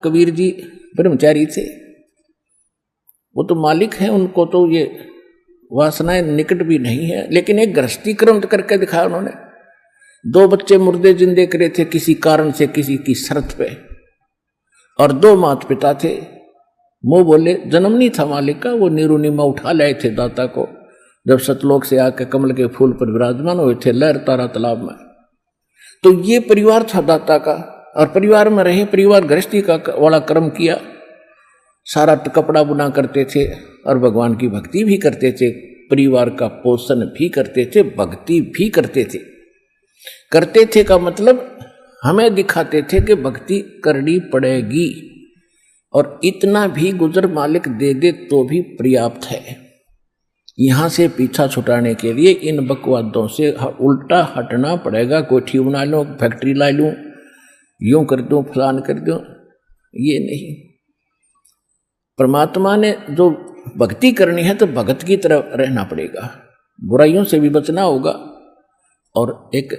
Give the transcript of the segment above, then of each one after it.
कबीर जी ब्रह्मचारी थे, वो तो मालिक हैं, उनको तो ये वासनाएं निकट भी नहीं है, लेकिन एक गृहस्थी क्रम करके दिखाया उन्होंने। 2 बच्चे मुर्दे जिंदे करे थे किसी कारण से, किसी की शर्त पे, और 2 माता पिता थे। वो बोले जन्म नहीं था मालिक का, वो नीरू नीमा उठा लाए थे दाता को, जब सतलोक से आके कमल के फूल पर विराजमान हुए थे लहर तारा तालाब में। तो ये परिवार था दाता का, और परिवार में रहे, परिवार गृहस्थी का वाला कर्म किया, सारा कपड़ा बुना करते थे और भगवान की भक्ति भी करते थे, परिवार का पोषण भी करते थे, भक्ति भी करते थे। करते थे का मतलब हमें दिखाते थे कि भक्ति करनी पड़ेगी, और इतना भी गुजर मालिक दे दे तो भी पर्याप्त है। यहां से पीछा छुटाने के लिए इन बकवादों से उल्टा हटना पड़ेगा। कोठी बना लूं, फैक्ट्री ला लूं, यूं कर दूं, फलान कर दूं, ये नहीं। परमात्मा ने जो भक्ति करनी है तो भगत की तरह रहना पड़ेगा, बुराइयों से भी बचना होगा, और एक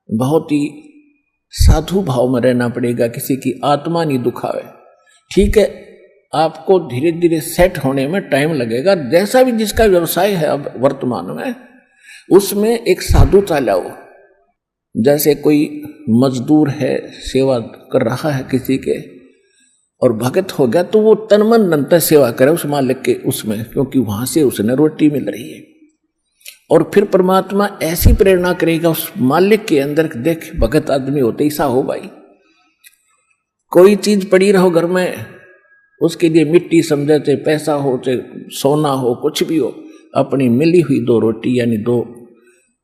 बहुत ही साधु भाव में रहना पड़ेगा, किसी की आत्मा नहीं दुखावे। ठीक है, आपको धीरे धीरे सेट होने में टाइम लगेगा, जैसा भी जिसका व्यवसाय है अब वर्तमान में, उसमें एक साधुता लाओ। जैसे कोई मजदूर है, सेवा कर रहा है किसी के, और भगत हो गया, तो वो तन मन धन से सेवा करे उस मालिक के उसमें, क्योंकि वहां से उसने रोटी मिल रही है। और फिर परमात्मा ऐसी प्रेरणा करेगा उस मालिक के अंदर, देख भगत आदमी होते ऐसा हो भाई। कोई चीज पड़ी रहो घर में, उसके लिए मिट्टी समझे, चाहे पैसा हो, चाहे सोना हो, कुछ भी हो, अपनी मिली हुई 2 रोटी यानी 2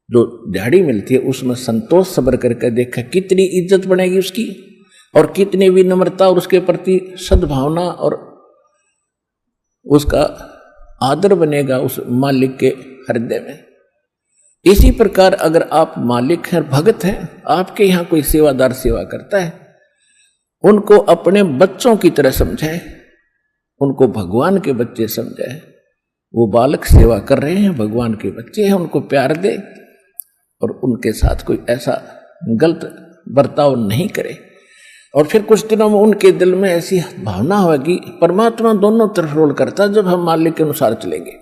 जो दिहाड़ी मिलती है उसमें संतोष सब्र करके देखा, कितनी इज्जत बनेगी उसकी, और कितनी विनम्रता और उसके प्रति सद्भावना और उसका आदर बनेगा उस मालिक के हृदय में। इसी प्रकार अगर आप मालिक हैं, भगत हैं, आपके यहाँ कोई सेवादार सेवा करता है, उनको अपने बच्चों की तरह समझे, उनको भगवान के बच्चे समझे। वो बालक सेवा कर रहे हैं, भगवान के बच्चे हैं, उनको प्यार दे और उनके साथ कोई ऐसा गलत बर्ताव नहीं करे। और फिर कुछ दिनों में उनके दिल में ऐसी भावना होगी, परमात्मा दोनों तरफ रोल करता है, जब हम मालिक के अनुसार चलेंगे,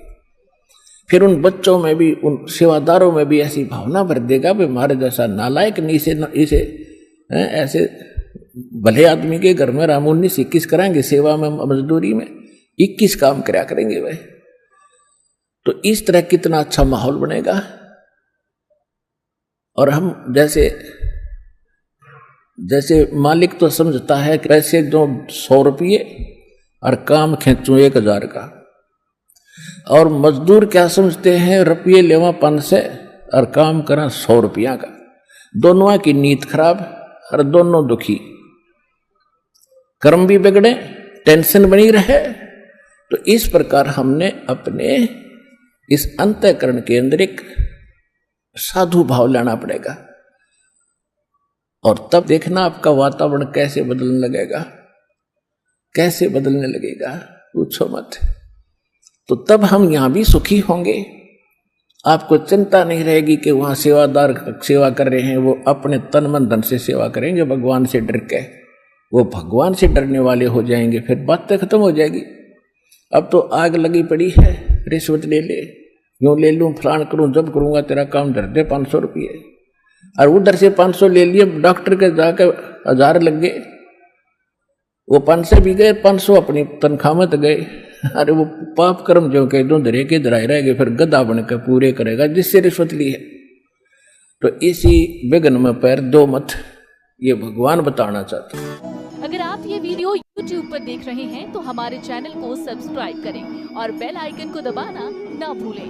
फिर उन बच्चों में भी, उन सेवादारों में भी ऐसी भावना भर देगा भी हमारे जैसा नालायक नहीं, इसे ऐसे भले आदमी के घर में राम 19-21 कराएंगे, सेवा में मजदूरी में 21 काम कराया करेंगे वह। तो इस तरह कितना अच्छा माहौल बनेगा। और हम जैसे मालिक तो समझता है कि पैसे जो 100 रुपये और काम खींचूं 1000 का, और मजदूर क्या समझते हैं, रुपये लेवा 500 और काम करा 100 रुपया का। दोनों की नीयत खराब और दोनों दुखी, कर्म भी बिगड़े, टेंशन बनी रहे। तो इस प्रकार हमने अपने इस अंतःकरण के अंदर एक साधु भाव लाना पड़ेगा, और तब देखना आपका वातावरण कैसे बदलने लगेगा, कैसे बदलने लगेगा, पूछो मत। तो तब हम यहां भी सुखी होंगे, आपको चिंता नहीं रहेगी कि वहां सेवादार सेवा कर रहे हैं, वो अपने तन मन धन से सेवा करेंगे भगवान से डर के, वो भगवान से डरने वाले हो जाएंगे, फिर बातें खत्म हो जाएगी। अब तो आग लगी पड़ी है, रिश्वत ले ले, यूं ले लूं, फलान करूं, जब करूंगा तेरा काम धर दे 500 रुपये, और उधर से 500 ले लिए, डॉक्टर के जाकर 1000 लग गए, वो 500 भी गए, 500 अपनी तनख्वाह में तो गए। अरे वो पाप कर्म जो कह दो धरे के धराए रहेंगे, फिर गधा बनकर पूरे करेगा जिससे रिश्वत ली है। तो इसी विघ्न में पैर दो मत, ये भगवान बताना चाहते हैं। अगर आप ये वीडियो YouTube पर देख रहे हैं तो हमारे चैनल को सब्सक्राइब करें और बेल आइकन को दबाना ना भूलें।